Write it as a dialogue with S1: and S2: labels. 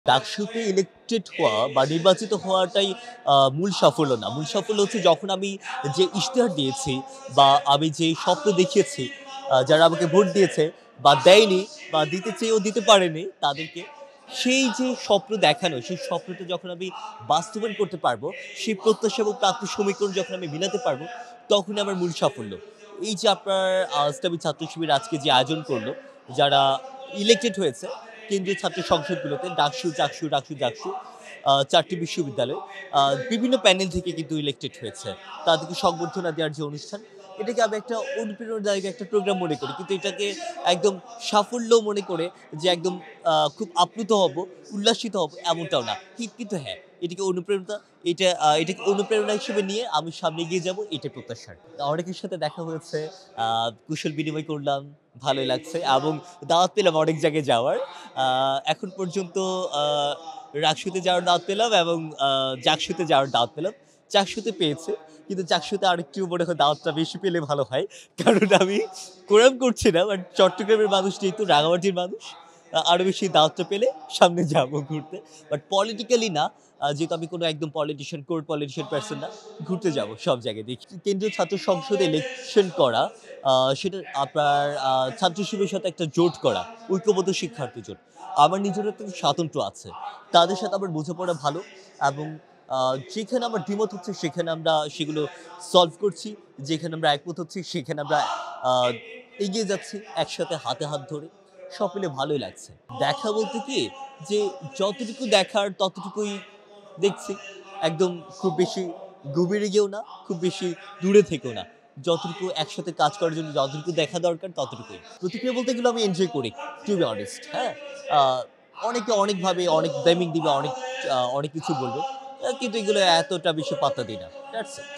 S1: ডাকসুতে elected হওয়া বা নির্বাচিত হওয়াটাই মূল সাফল্য না। মূল সাফল্য হচ্ছে যখন আমি যে ইশতেহার দিয়েছি বা আমি যে স্বপ্ন দেখিয়েছি, যারা আমাকে ভোট দিয়েছে বা দেয়নি বা দিতে চেয়েও দিতে পারেনি তাদেরকে, সেই যে স্বপ্ন দেখানো, সেই স্বপ্নটা যখন আমি বাস্তবায়ন করতে পারবো, সেই প্রত্যাশা এবং প্রাপ্তির সমীকরণ যখন আমি মিলাতে পারবো, তখনই আমার মূল সাফল্য। এই যে আপনার ইসলামী ছাত্র শিবির আজকে যে আয়োজন করলো, যারা ইলেক্টেড হয়েছে কেন্দ্রীয় ছাত্র সংসদগুলোতে ডাকসু, চাকসু, ডাকসু, জাকসু ৪ টি বিশ্ববিদ্যালয় বিভিন্ন প্যানেল থেকে কিন্তু ইলেক্টেড হয়েছে। তাদেরকে সংবর্ধনা দেওয়ার যে অনুষ্ঠান, এটাকে আমি একটা অনুপ্রেরণাদায়ক একটা প্রোগ্রাম মনে করি। কিন্তু এটাকে একদম সাফল্য মনে করে যে একদম খুব আপ্লুত হব, উল্লাসিত হব এমনটাও না। কিন্তু হ্যাঁ, এটাকে অনুপ্রেরণা হিসেবে নিয়ে আমি সামনে এগিয়ে যাব এটাই প্রত্যাশা। অনেকের সাথে দেখা হয়েছে, কুশল বিনিময় করলাম, ভালোই লাগছে এবং দাওয়াত পেলাম অনেক জায়গায় যাওয়ার। এখন পর্যন্ত আ রাকসুতে যাওয়ার দাওয়াত পেলাম এবং জাকসুতে যাওয়ার দাওয়াত পেলাম। চাকসুতে পেয়েছি। কিন্তু চাকসুতে আরেকটু মনে হয় দাওয়াতটা বেশি পেলে ভালো হয়। কারণ আমি কোরাম করছি না, বাট চট্টগ্রামের মানুষ যেহেতু রাঙামাটির মানুষ, আরো বেশি দাওয়াতটা পেলে সামনে যাবো ঘুরতে। বাট পলিটিক্যালি না, যেহেতু আমি কোনো একদম পলিটিশিয়ান, কোর পলিটিশিয়ান পারসন না, ঘুরতে যাবো সব জায়গায় দেখি। কেন্দ্রীয় ছাত্র সংসদে ইলেকশন করা, আ সেটা আপনার ছাত্র শিবিরের সাথে একটা জোট করা, ঐক্যবদ্ধ শিক্ষার্থী জোট। আমার নিজেরও একটা স্বাতন্ত্র্য আছে। তাদের সাথে আমার বোঝাপড়া ভালো এবং আ যেখানে আমার দ্বিমত হচ্ছে সেখানে আমরা সেগুলো সলভ করছি। যেখানে আমরা একমত হচ্ছি সেখানে আমরা আ এগিয়ে যাচ্ছি একসাথে হাতে হাত ধরে। সব মিলে ভালোই লাগছে। দেখা বলতে কি যে যতটুকু দেখার ততটুকুই দেখছি। একদম খুব বেশি গভীরে গিয়েও না, খুব বেশি দূরে থেকেও না। যতটুকু একসাথে কাজ করার জন্য যতটুকু দেখা দরকার ততটুকুই। প্রতিক্রিয়া বলতে গেলে আমি এনজয় করি, টু বি অনেস্ট, হ্যাঁ? আ অনেকে অনেকভাবে অনেক ব্লেমিং দিবে, অনেক কিছু বলবে। কিন্তু এগুলো এতটা বেশি পাত্তা দিই না। That's it.